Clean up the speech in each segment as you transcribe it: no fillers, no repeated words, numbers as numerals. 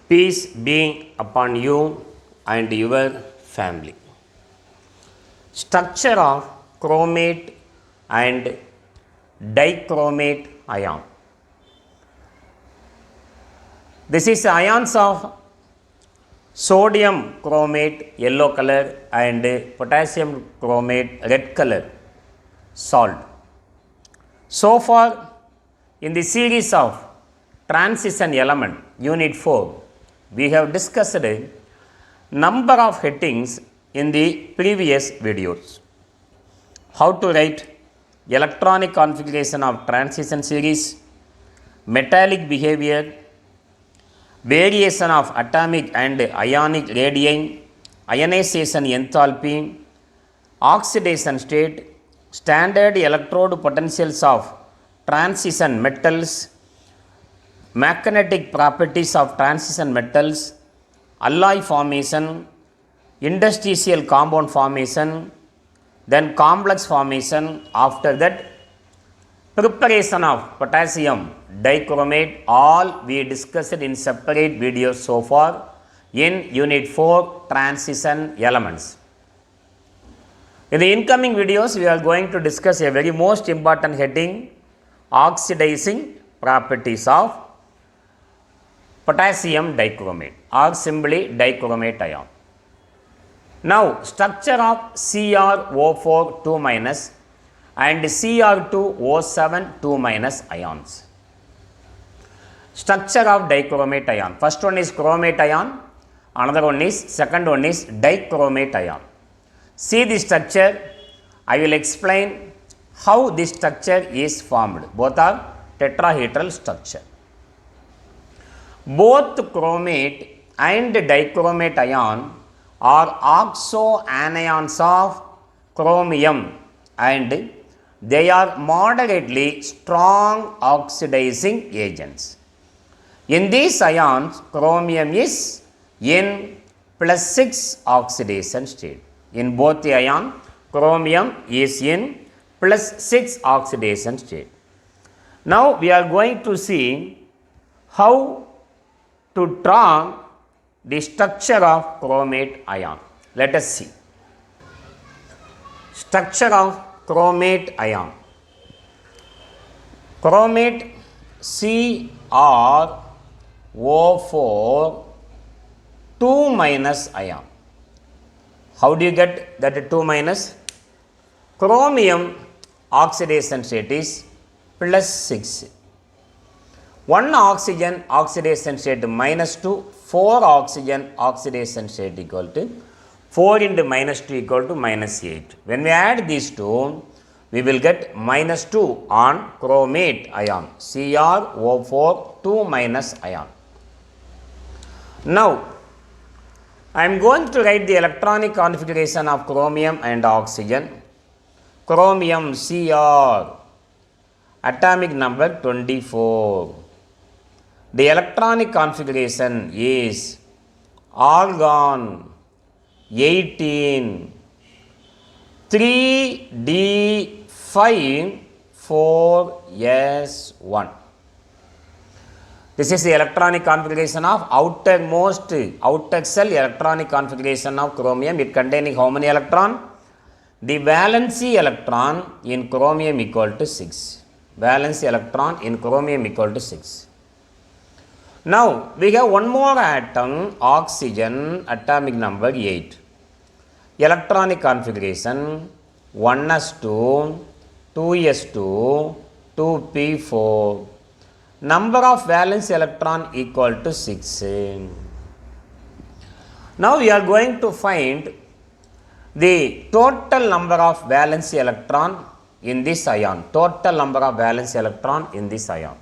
Peace be upon you and your family. Structure of chromate and dichromate ion. This is ions of sodium chromate yellow color and potassium chromate red color salt. So far in the series of transition element unit 4, we have discussed a number of headings in the previous videos. How to write electronic configuration of transition series, metallic behavior, variation of atomic and ionic radii, ionization enthalpy, oxidation state, standard electrode potentials of transition metals, magnetic properties of transition metals, alloy formation, interstitial compound formation, then complex formation. After that, preparation of potassium dichromate. All we discussed in separate videos so far in unit 4 transition elements. In the incoming videos, we are going to discuss a very most important heading, oxidizing properties of potassium dichromate or simply dichromate ion. Now, structure of CrO4 2 minus and Cr2O7 2 minus ions. Structure of dichromate ion. First one is chromate ion, another one is, second one is dichromate ion. See the structure. I will explain how this structure is formed. Both are tetrahedral structure. Both chromate and dichromate ion are oxoanions of chromium and they are moderately strong oxidizing agents. In these ions, chromium is in +6 oxidation state. In both the ion, chromium is in +6 oxidation state. Now we are going to see how to draw the structure of chromate ion. Let us see. Structure of chromate ion. Chromate CrO4 2 minus ion. How do you get that 2 minus? Chromium oxidation state is +6. 1 oxygen oxidation state -2, 4 oxygen oxidation state equal to 4 into -2 equal to -8. When we add these two, we will get -2 on chromate ion, CrO4 2 minus ion. Now, I am going to write the electronic configuration of chromium and oxygen. Chromium Cr, atomic number 24. The electronic configuration is argon 18 3d5 4s1. This is the electronic configuration of outer cell electronic configuration of chromium. It containing how many electron? The valency electron in chromium equal to 6. Valency electron in chromium equal to 6. Now, we have one more atom, oxygen, atomic number 8. Electronic configuration 1s2, 2s2, 2p4. Number of valence electron equal to 6. Now, we are going to find the total number of valence electron in this ion. Total number of valence electron in this ion.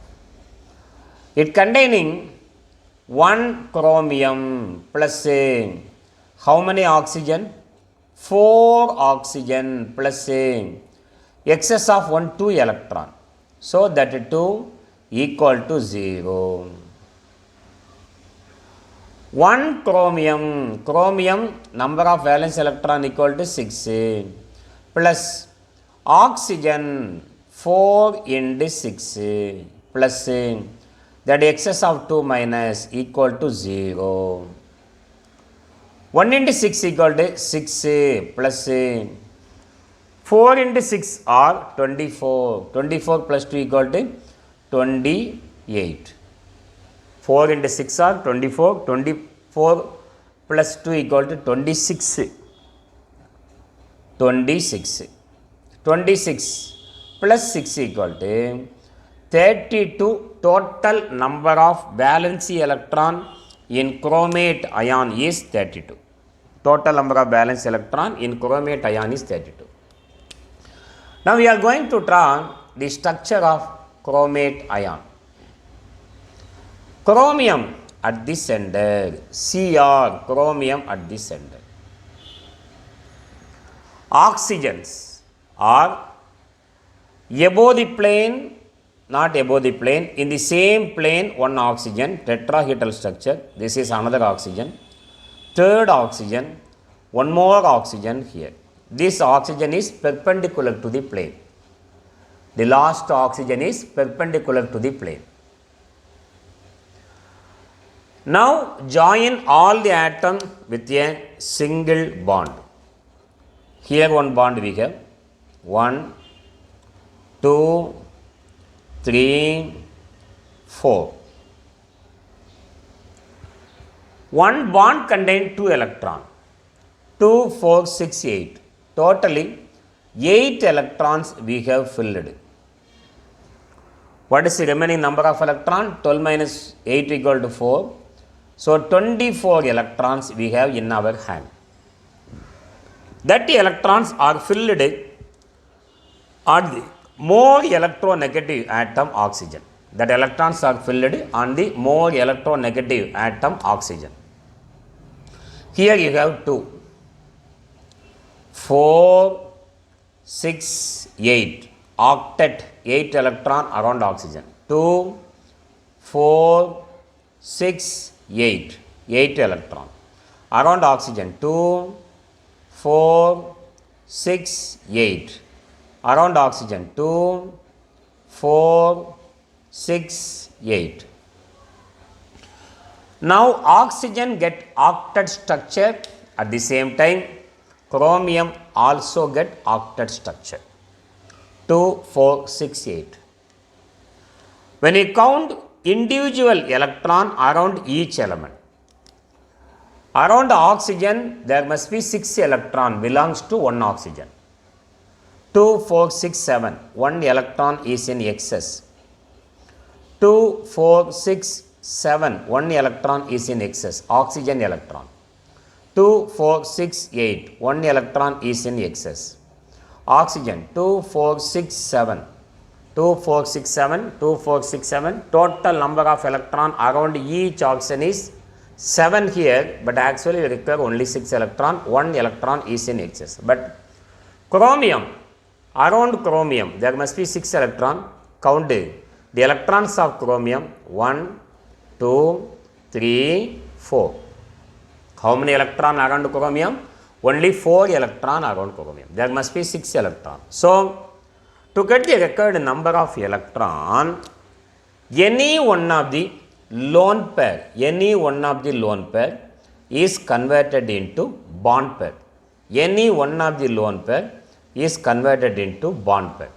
It containing 1 chromium plus how many oxygen? 4 oxygen plus excess of 1 2 electron. So that 2 equal to 0. 1 chromium number of valence electron equal to 6 plus oxygen 4 into 6 plus that excess of 2 minus equal to 0. 1 into 6 equal to 6 plus 4 into 6 are 24. 24 plus 2 equal to 28. 4 into 6 are 24. 24 plus 2 equal to 26. 26. 26 plus 6 equal to 32. Total number of valence electron in chromate ion is 32. Total number of valence electron in chromate ion is 32. Now we are going to draw the structure of chromate ion. Chromium at the center, Cr, chromium at the center. Oxygens are above the plane, not above the plane, in the same plane one oxygen, tetrahedral structure. This is another oxygen. Third oxygen, one more oxygen here. This oxygen is perpendicular to the plane. The last oxygen is perpendicular to the plane. Now join all the atoms with a single bond. Here one bond we have 1, 2, 3, 4. One bond contains 2 electrons. 2, 4, 6, 8. Totally 8 electrons we have filled. What is the remaining number of electrons? 12 minus 8 equal to 4. So 24 electrons we have in our hand. 30 electrons are filled on the more electronegative atom oxygen. That electrons are filled on the more electronegative atom oxygen. Here you have 2, 4, 6, 8. Octet, 8 electron around oxygen. 2, 4, 6, 8. 8 electron around oxygen. 2, 4, 6, 8. Around oxygen. 2, 4, 6, 8. Now oxygen get octet structure. At the same time chromium also get octet structure. 2, 4, 6, 8. When you count individual electron around each element, around oxygen there must be 6 electron belongs to one oxygen. 2, 4, 6, 7. 1 electron is in excess. 2, 4, 6, 7. 1 electron is in excess. Oxygen electron. 2, 4, 6, 8. 1 electron is in excess. Oxygen. 2, 4, 6, 7. 2, 4, 6, 7. 2, 4, 6, 7. Total number of electron around each oxygen is 7 here, but actually we require only 6 electron. 1 electron is in excess. But chromium, around chromium there must be 6 electron. Count the electrons of chromium. 1, 2, 3, 4. How many electron around chromium? Only 4 electron around chromium. There must be 6 electron. So to get the required number of electron, any one of the lone pair is converted into bond pair. Any one of the lone pair is converted into bond pair.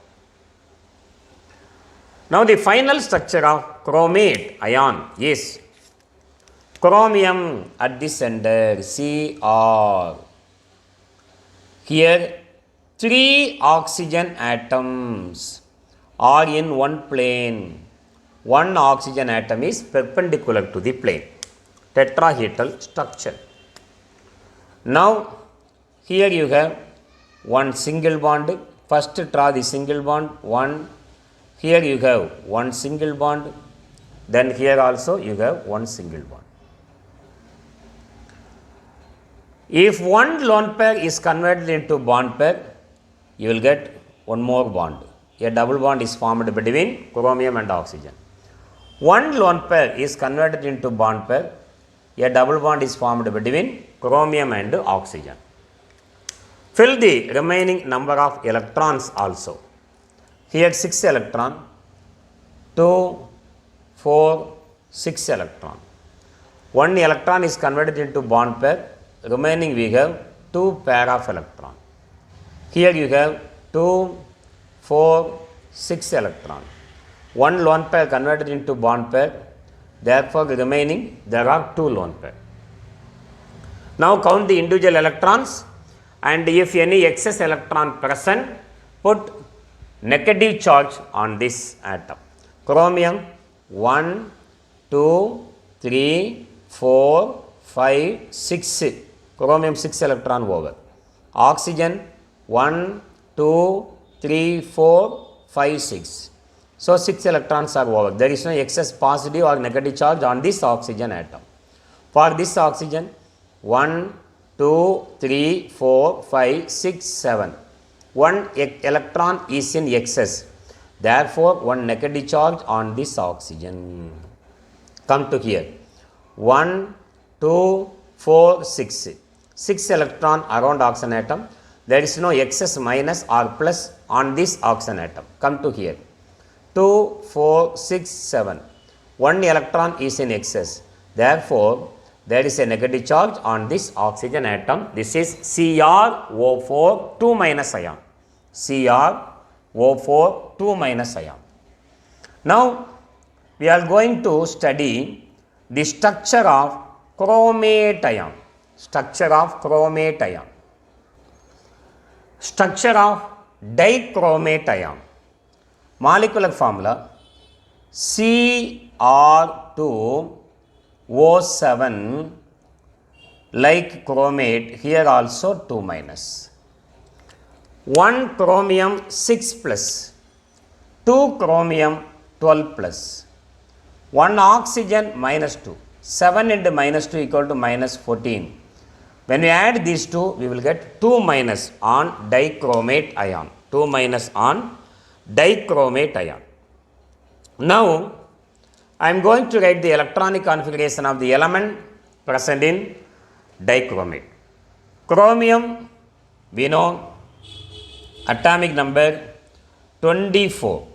Now the final structure of chromate ion is chromium at the center, Cr. Here 3 oxygen atoms are in one plane. One oxygen atom is perpendicular to the plane. Tetrahedral structure. Now here you have one single bond. First draw the single bond. 1. Here you have one single bond. Then here also you have one single bond. If one lone pair is converted into bond pair, you will get one more bond. A double bond is formed between chromium and oxygen. One lone pair is converted into bond pair. A double bond is formed between chromium and oxygen. Fill the remaining number of electrons also. Here 6 electron, 2, 4, 6 electron. 1 electron is converted into bond pair, remaining we have 2 pair of electron. Here you have 2, 4, 6 electron. 1 lone pair converted into bond pair, therefore remaining there are 2 lone pair. Now count the individual electrons, and if any excess electron present, put negative charge on this atom. Chromium 1, 2, 3, 4, 5, 6. Chromium 6 electron over. Oxygen 1, 2, 3, 4, 5, 6. So 6 electrons are over. There is no excess positive or negative charge on this oxygen atom. For this oxygen, 1, 2, 3, 4, 5, 6, 7. 1 electron is in excess. Therefore, 1 negative charge on this oxygen. Come to here. 1, 2, 4, 6. 6 electron around oxygen atom. There is no excess minus or plus on this oxygen atom. Come to here. 2, 4, 6, 7. 1 electron is in excess. Therefore, there is a negative charge on this oxygen atom. This is CrO4 2 minus ion. CrO4 2 minus ion. Now, we are going to study the structure of chromate ion. Structure of chromate ion. Structure of dichromate ion. Molecular formula Cr2O7, like chromate, here also 2 minus. 1 chromium 6 plus, 2 chromium 12 plus, 1 oxygen minus 2. 7 into minus 2 equal to minus 14. When we add these two, we will get 2 minus on dichromate ion. 2 minus on dichromate ion. Now, I am going to write the electronic configuration of the element present in dichromate. Chromium, we know atomic number 24.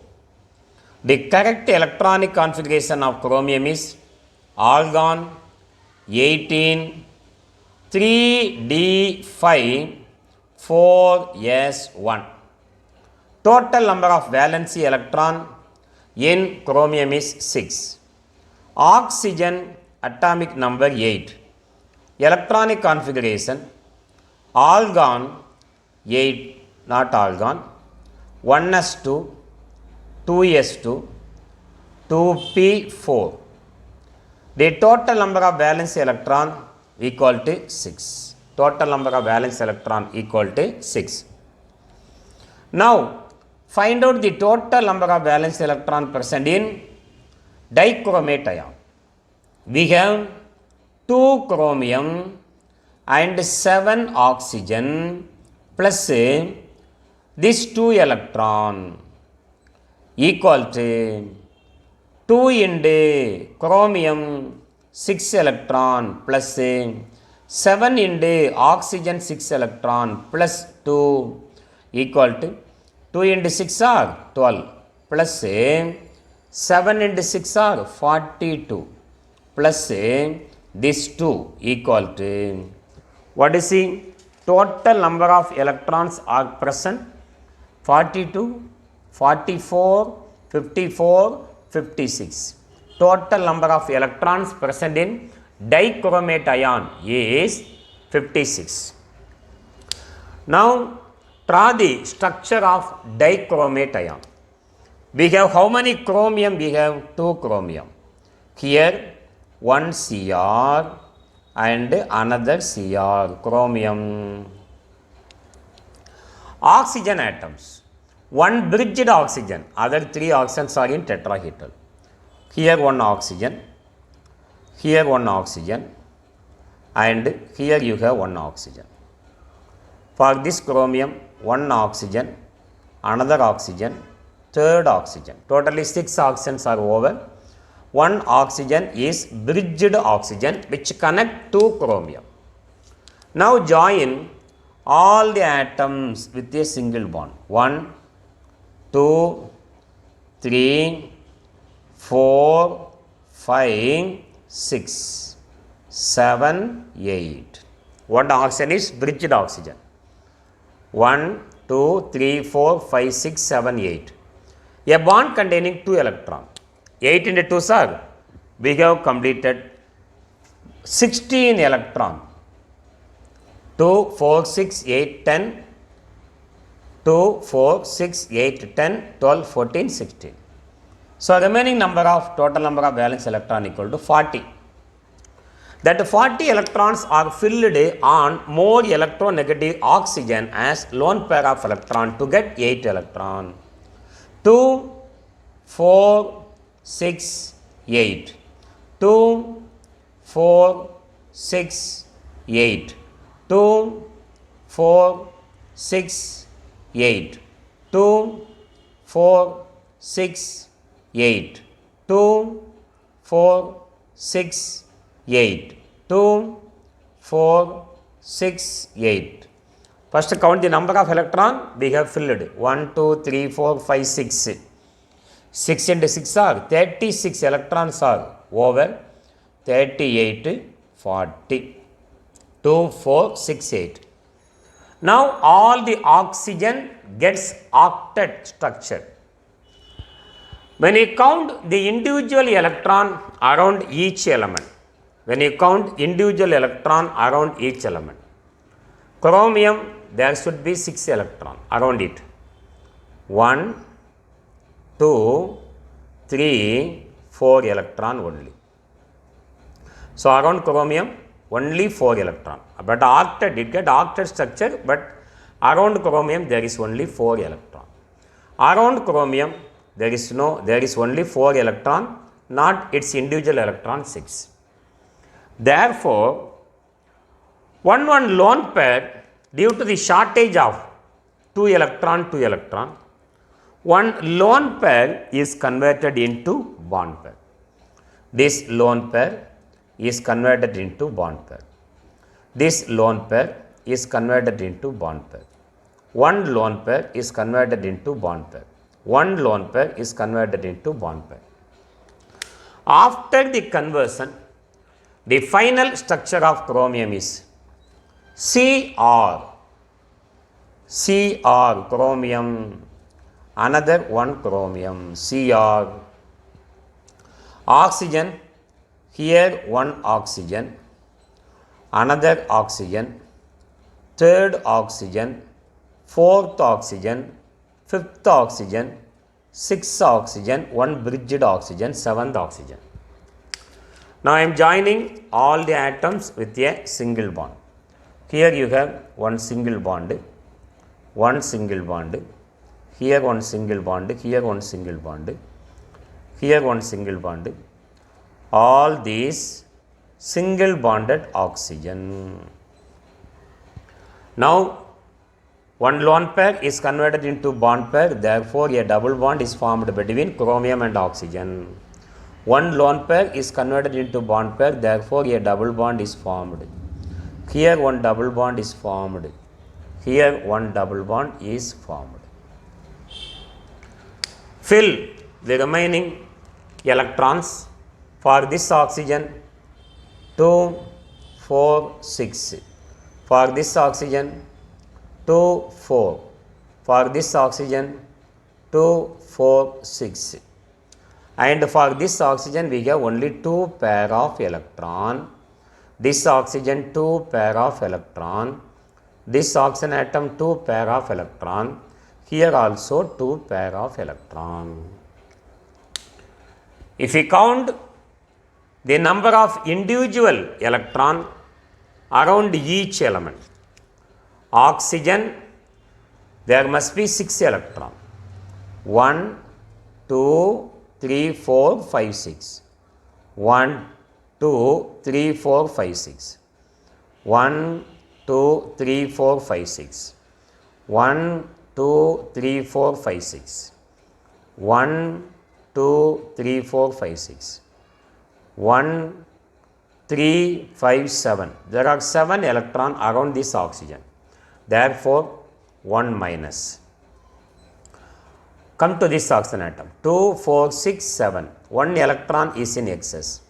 The correct electronic configuration of chromium is argon 18, 3d5, 4s1. Total number of valency electron in chromium is 6. Oxygen atomic number 8. Electronic configuration argon 8, not argon, 1s2, 2s2, 2p4. The total number of valence electron equal to 6. Total number of valence electron equal to 6. Now, find out the total number of valence electron present in dichromate ion. We have 2 chromium and 7 oxygen plus this 2 electron equal to 2 into chromium 6 electron plus 7 into oxygen 6 electron plus 2 equal to 2 into 6 are 12 plus 7 into 6 are 42 plus this 2 equal to, what is the total number of electrons are present? 42, 44, 54, 56. Total number of electrons present in dichromate ion is 56. Now, draw the structure of dichromate ion. We have how many chromium? We have 2 chromium. Here 1 Cr and another Cr, chromium. Oxygen atoms. 1 bridged oxygen, other 3 oxygens are in tetrahedral. Here 1 oxygen, here 1 oxygen, and here you have 1 oxygen. For this chromium, 1 oxygen, another oxygen, third oxygen. Totally 6 oxygens are over. 1 oxygen is bridged oxygen which connect to chromium. Now join all the atoms with a single bond. 1, 2, 3, 4, 5, 6, 7, 8. One oxygen is bridged oxygen. 1, 2, 3, 4, 5, 6, 7, 8. A bond containing 2 electrons. 8 into 2, sir. We have completed 16 electrons. 2, 4, 6, 8, 10. 2, 4, 6, 8, 10, 12, 14, 16. So, remaining total number of valence electron equal to 40. That 40 electrons are filled on more electronegative oxygen as lone pair of electron to get 8 electron. 2, 4, 6, 8. 2, 4, 6, 8. 2, 4, 6, 8. 2, 4, 6, 8. 2, 4, 6, 8. 2, 4, 6, 8. First count the number of electron we have filled. 1, 2, 3, 4, 5, 6. 6 into 6 are 36 electrons are over 38, 40. 2, 4, 6, 8. Now all the oxygen gets octet structure. When you count the individual electron around each element, chromium there should be 6 electrons around it. 1, 2, 3, 4 electron only. So around chromium only 4 electron. But octet, it get octet structure, but around chromium there is only 4 electron. Around chromium there is only 4 electron, not its individual electron 6. Therefore, one lone pair, due to the shortage of 2 electron, one lone pair is converted into bond pair. This lone pair is converted into bond pair. This lone pair is converted into bond pair. One lone pair is converted into bond pair. One lone pair is converted into bond pair. After the conversion, the final structure of chromium is Cr, chromium, another one chromium, Cr. Oxygen, here one oxygen, another oxygen, third oxygen, fourth oxygen, fifth oxygen, sixth oxygen, one bridged oxygen, seventh oxygen. Now I am joining all the atoms with a single bond. Here you have one single bond, here one single bond, here one single bond, here one single bond. All these single bonded oxygen. Now one lone pair is converted into bond pair, therefore a double bond is formed between chromium and oxygen. One lone pair is converted into bond pair, therefore a double bond is formed. Here one double bond is formed. Here one double bond is formed. Fill the remaining electrons for this oxygen 2, 4, 6. For this oxygen 2, 4. For this oxygen 2, 4, 6. And for this oxygen we have only 2 pair of electron. This oxygen 2 pair of electron. This oxygen atom 2 pair of electron. Here also 2 pair of electron. If we count the number of individual electron around each element, oxygen there must be 6 electron. 1, 2, 3, 4, 5, 6. 1, 2, 3, 4, 5, 6. 1, 2, 3, 4, 5, 6. 1, 2, 3, 4, 5, 6. 1, 2, 3, 4, 5, 6. 1, 3, 5, 7. There are 7 electrons around this oxygen. Therefore, 1 minus. Come to this oxygen atom. 2, 4, 6, 7. one electron is in excess.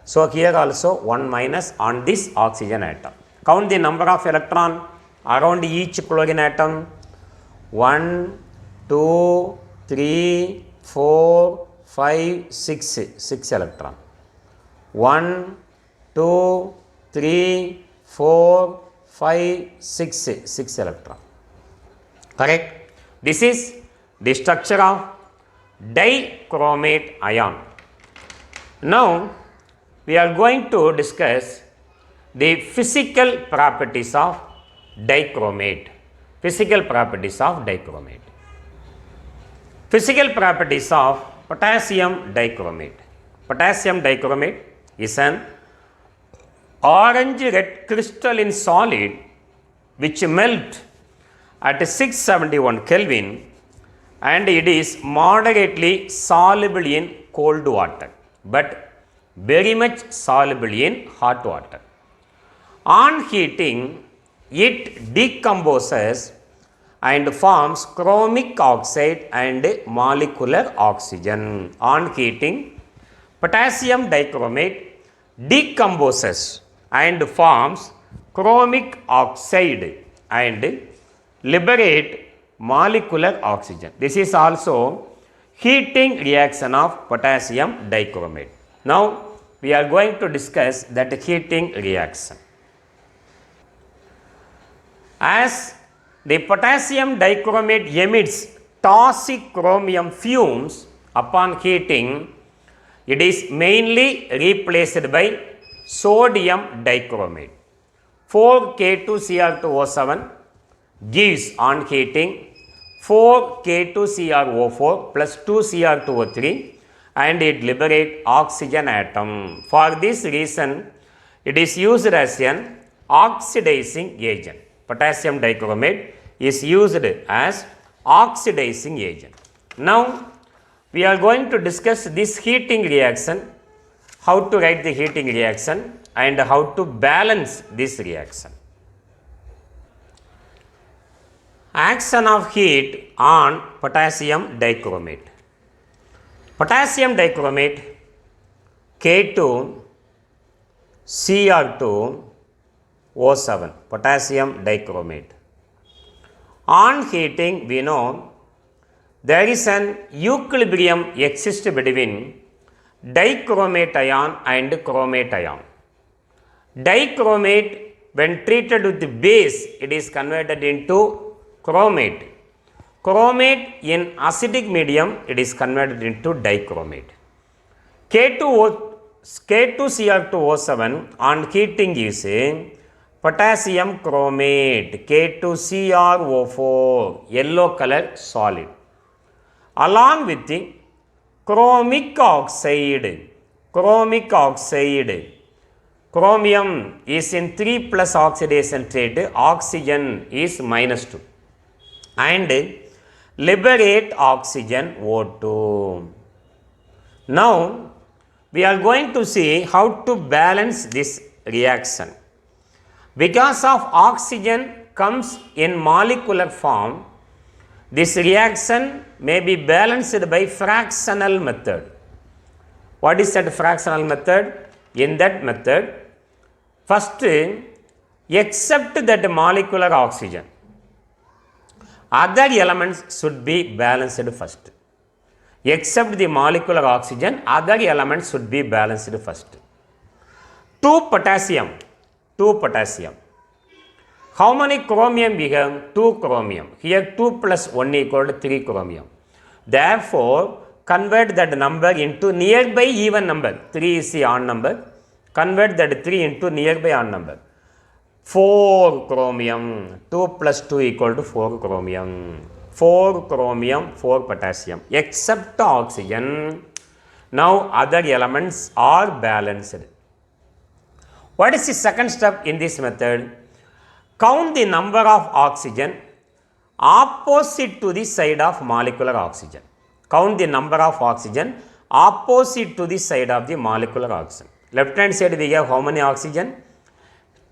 So here also 1 minus on this oxygen atom. Count the number of electron around each chlorine atom. 1, 2, 3, 4, 5, 6. 6 electron. 1, 2, 3, 4, 5, 6. 6 electron. Correct? This is the structure of dichromate ion. Now we are going to discuss the physical properties of dichromate. Physical properties of dichromate. Physical properties of potassium dichromate. Potassium dichromate is an orange red crystalline solid which melt at 671 Kelvin, and it is moderately soluble in cold water but very much soluble in hot water. On heating, it decomposes and forms chromic oxide and molecular oxygen. On heating, potassium dichromate decomposes and forms chromic oxide and liberate molecular oxygen. This is also heating reaction of potassium dichromate. Now we are going to discuss that heating reaction. As the potassium dichromate emits toxic chromium fumes upon heating, it is mainly replaced by sodium dichromate. 4K2Cr2O7 gives on heating 4K2CrO4 plus 2Cr2O3, and it liberates oxygen atom. For this reason, it is used as an oxidizing agent. Potassium dichromate is used as oxidizing agent. Now we are going to discuss this heating reaction, how to write the heating reaction and how to balance this reaction. Action of heat on potassium dichromate. Potassium dichromate K2Cr2O7, potassium dichromate. On heating, we know there is an equilibrium exists between dichromate ion and chromate ion. Dichromate, when treated with the base, it is converted into chromate. Chromate in acidic medium, it is converted into dichromate. K2Cr2O7 on heating is a potassium chromate, K2CrO4, yellow color solid, along with the chromic oxide. Chromic oxide. Chromium is in 3 plus oxidation state, oxygen is -2, and liberate oxygen O2. Now we are going to see how to balance this reaction. Because of oxygen comes in molecular form, this reaction may be balanced by fractional method. What is that fractional method? In that method, first except that molecular oxygen, other elements should be balanced first. Except the molecular oxygen, other elements should be balanced first. 2 potassium. How many chromium we have? 2 chromium. Here 2 plus 1 equal to 3 chromium. Therefore, convert that number into nearby even number. 3 is the odd number. Convert that 3 into nearby odd number. 4 chromium. 2 plus 2 equal to 4 chromium. 4 chromium, 4 potassium. Except oxygen, now other elements are balanced. What is the second step in this method? Count the number of oxygen opposite to the side of molecular oxygen. Count the number of oxygen opposite to the side of the molecular oxygen. Left hand side we have how many oxygen?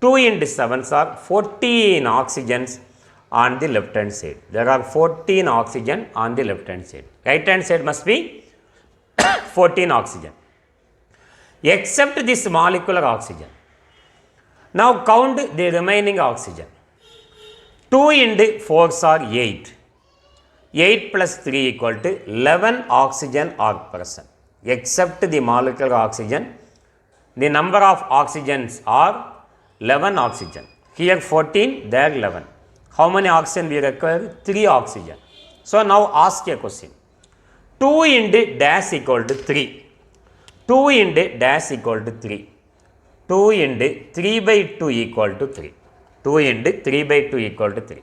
2 into 7 are 14 oxygens on the left hand side. There are 14 oxygen on the left hand side. Right hand side must be 14 oxygen. Except this molecular oxygen. Now count the remaining oxygen. 2 into 4 are 8. 8 plus 3 equal to 11 oxygen are present. Except the molecular oxygen, the number of oxygens are 11 oxygen. Here 14, there 11. How many oxygen we require? 3 oxygen. So now ask a question. 2 into dash equal to 3. 2 into dash equal to 3. 2 into 3 by 2 equal to 3. 2 into 3 by 2 equal to 3.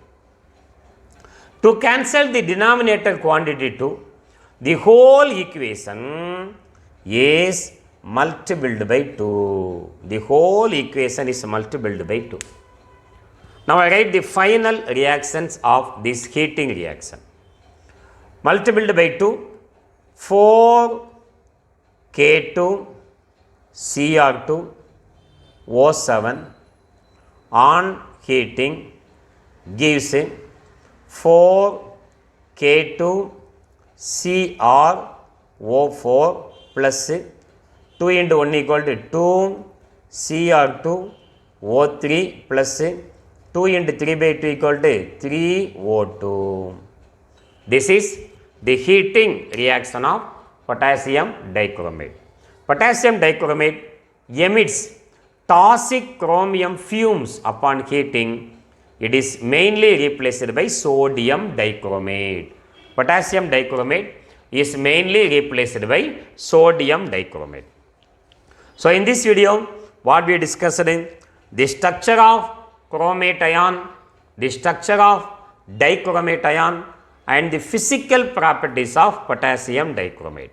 To cancel the denominator quantity to, the whole equation is multiplied by 2. The whole equation is multiplied by 2. Now I write the final reactions of this heating reaction. Multiplied by 2, 4 K2 Cr2 O7 on heating gives 4 K2 CrO4 plus 2 into 1 equal to 2 Cr2 O3 plus 2 into 3 by 2 equal to 3 O2. This is the heating reaction of potassium dichromate. Potassium dichromate emits toxic chromium fumes upon heating. It is mainly replaced by sodium dichromate. Potassium dichromate is mainly replaced by sodium dichromate. So in this video, what we discussed in the structure of chromate ion, the structure of dichromate ion, and the physical properties of potassium dichromate.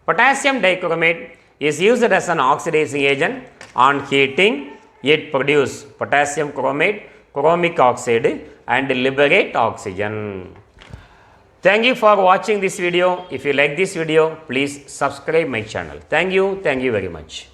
Potassium dichromate is used as an oxidizing agent. On heating, it produces potassium chromate, chromic oxide, and liberate oxygen. Thank you for watching this video. If you like this video, please subscribe my channel. Thank you very much.